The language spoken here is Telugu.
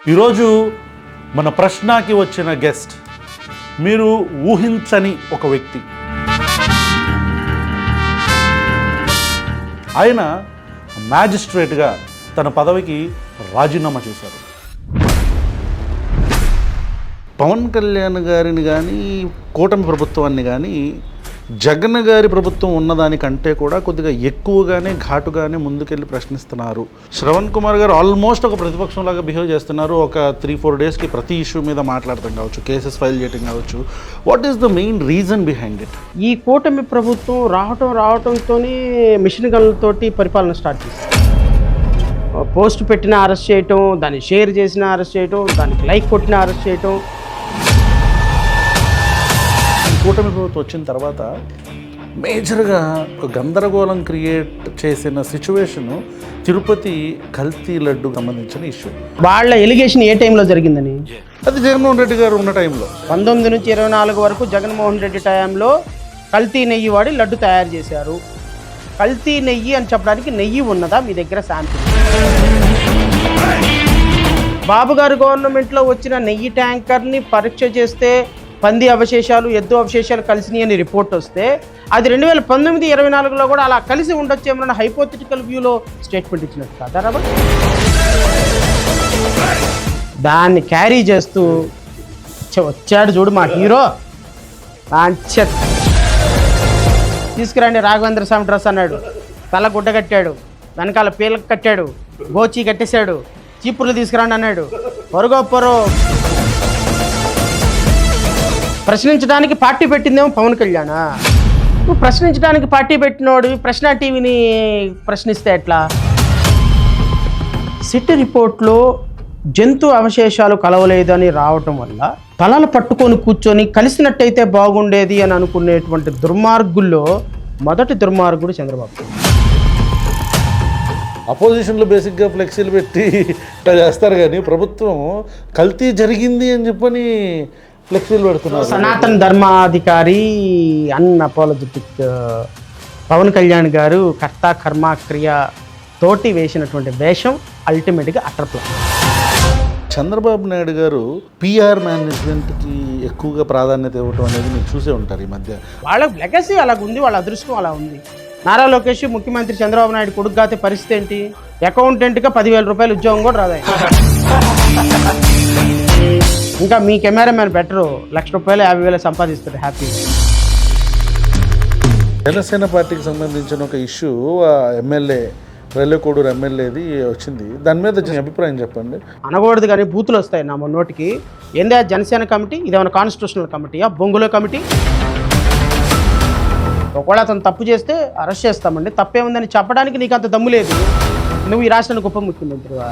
ఈరోజు మన ప్రశ్నకి వచ్చిన గెస్ట్ మీరు ఊహించని ఒక వ్యక్తి. ఆయన మ్యాజిస్ట్రేట్గా తన పదవికి రాజీనామా చేశారు. పవన్ కళ్యాణ్ గారిని కానీ కూటమి ప్రభుత్వాన్ని కానీ జగన్ గారి ప్రభుత్వం ఉన్నదానికంటే కూడా కొద్దిగా ఎక్కువగానే ఘాటుగానే ముందుకెళ్ళి ప్రశ్నిస్తున్నారు. శ్రవణ్ కుమార్ గారు ఆల్మోస్ట్ ఒక ప్రతిపక్షంలాగా బిహేవ్ చేస్తున్నారు. ఒక 3-4 డేస్కి ప్రతి ఇష్యూ మీద మాట్లాడటం కావచ్చు, కేసెస్ ఫైల్ చేయడం కావచ్చు. What is the main reason behind it? ఈ కూటమి ప్రభుత్వం రావటంతోనే మిషన్ గన్లతోటి పరిపాలన స్టార్ట్ చేశారు. పోస్ట్ పెట్టిన అరెస్ట్ చేయటం, దాన్ని షేర్ చేసిన అరెస్ట్ చేయటం, దానికి లైక్ కొట్టిన అరెస్ట్ చేయటం. కూటమి ప్రభుత్వం వచ్చిన తర్వాత మేజర్గా ఒక గందరగోళం క్రియేట్ చేసిన సిచ్యువేషను తిరుపతి కల్తీ లడ్డుకు సంబంధించిన ఇష్యూ. వాళ్ళ ఎలిగేషన్ ఏ టైంలో జరిగిందని? అది జగన్మోహన్ రెడ్డి గారు ఉన్న టైంలో 19 నుంచి 24 వరకు జగన్మోహన్ రెడ్డి టైంలో కల్తీ నెయ్యి వాడి లడ్డు తయారు చేశారు. కల్తీ నెయ్యి అని చెప్పడానికి నెయ్యి ఉన్నదా మీ దగ్గర శాంపిల్? బాబు గారు గవర్నమెంట్లో వచ్చిన నెయ్యి ట్యాంకర్ని పరీక్ష చేస్తే పంది అవశేషాలు, ఎద్దు అవశేషాలు కలిసినాయి అని రిపోర్ట్ వస్తే అది 2019-24లో కూడా అలా కలిసి ఉండొచ్చేమన్న హైపోథెటికల్ వ్యూలో స్టేట్మెంట్ ఇచ్చినట్టు కాదా? దాన్ని క్యారీ చేస్తూ వచ్చాడు చూడు మా హీరో. తీసుకురండి రాఘవేంద్ర స్వామి డ్రెస్ అన్నాడు, తల గుడ్డ కట్టాడు, వెనకాల పీలకు కట్టాడు, గోచి కట్టేశాడు, చీపుర్లు తీసుకురండి అన్నాడు. పొరగొప్పరు ప్రశ్నించడానికి పార్టీ పెట్టిందేమో పవన్ కళ్యాణ్. నువ్వు ప్రశ్నించడానికి పార్టీ పెట్టినోడు ప్రశ్న టీవీని ప్రశ్నిస్తే ఎట్లా? సిట్ రిపోర్ట్లో జంతు అవశేషాలు కలవలేదని రావటం వల్ల తలలు పట్టుకొని కూర్చొని కలిసినట్టయితే బాగుండేది అని అనుకునేటువంటి దుర్మార్గుల్లో మొదటి దుర్మార్గుడు చంద్రబాబు. అపోజిషన్లో బేసిక్గా ఫ్లెక్సీలు పెట్టి ఇట్లా చేస్తారు, కానీ ప్రభుత్వం కల్తీ జరిగింది అని చెప్పని ఫ్లెక్సీలు పెడుతున్నారు. సనాతన ధర్మాధికారి అన్అపాలజెటిక్ పవన్ కళ్యాణ్ గారు కర్త కర్మ క్రియ తోటి వేసినటువంటి వేషం అల్టిమేట్గా అట్రప్లా. చంద్రబాబు నాయుడు గారు పిఆర్ మేనేజ్మెంట్కి ఎక్కువగా ప్రాధాన్యత ఇవ్వటం అనేది మీరు చూసే ఉంటారు ఈ మధ్య. వాళ్ళ లెగసీ అలాగుంది, వాళ్ళ అదృష్టం అలా ఉంది. నారా లోకేష్ ముఖ్యమంత్రి చంద్రబాబు నాయుడు కొడుకు కాతే పరిస్థితి ఏంటి? అకౌంటెంట్గా 10,000 రూపాయలు ఉద్యోగం కూడా రాదా? ఇంకా మీ కెమెరామెన్ బెటరు, ₹1,00,000 50,000 సంపాదిస్తాడు హ్యాపీ. జనసేన పార్టీకి సంబంధించిన ఒక ఇష్యూ ఎమ్మెల్యే రెల్లెకోడూరు ఎమ్మెల్యేది వచ్చింది. దాని మీద అభిప్రాయం చెప్పండి. అనకూడదు కానీ బూతులు వస్తాయి నా నోటికి. ఏందా జనసేన కమిటీ? ఇదేమైనా కాన్స్టిట్యూషనల్ కమిటీయా? బొంగులో కమిటీ? ఒకవేళ అతను తప్పు చేస్తే అరెస్ట్ చేస్తామండి, తప్పేముందని చెప్పడానికి నీకు అంత దమ్ము లేదు. నువ్వు ఈ రాష్ట్రానికి ఉప ముఖ్యమంత్రివా?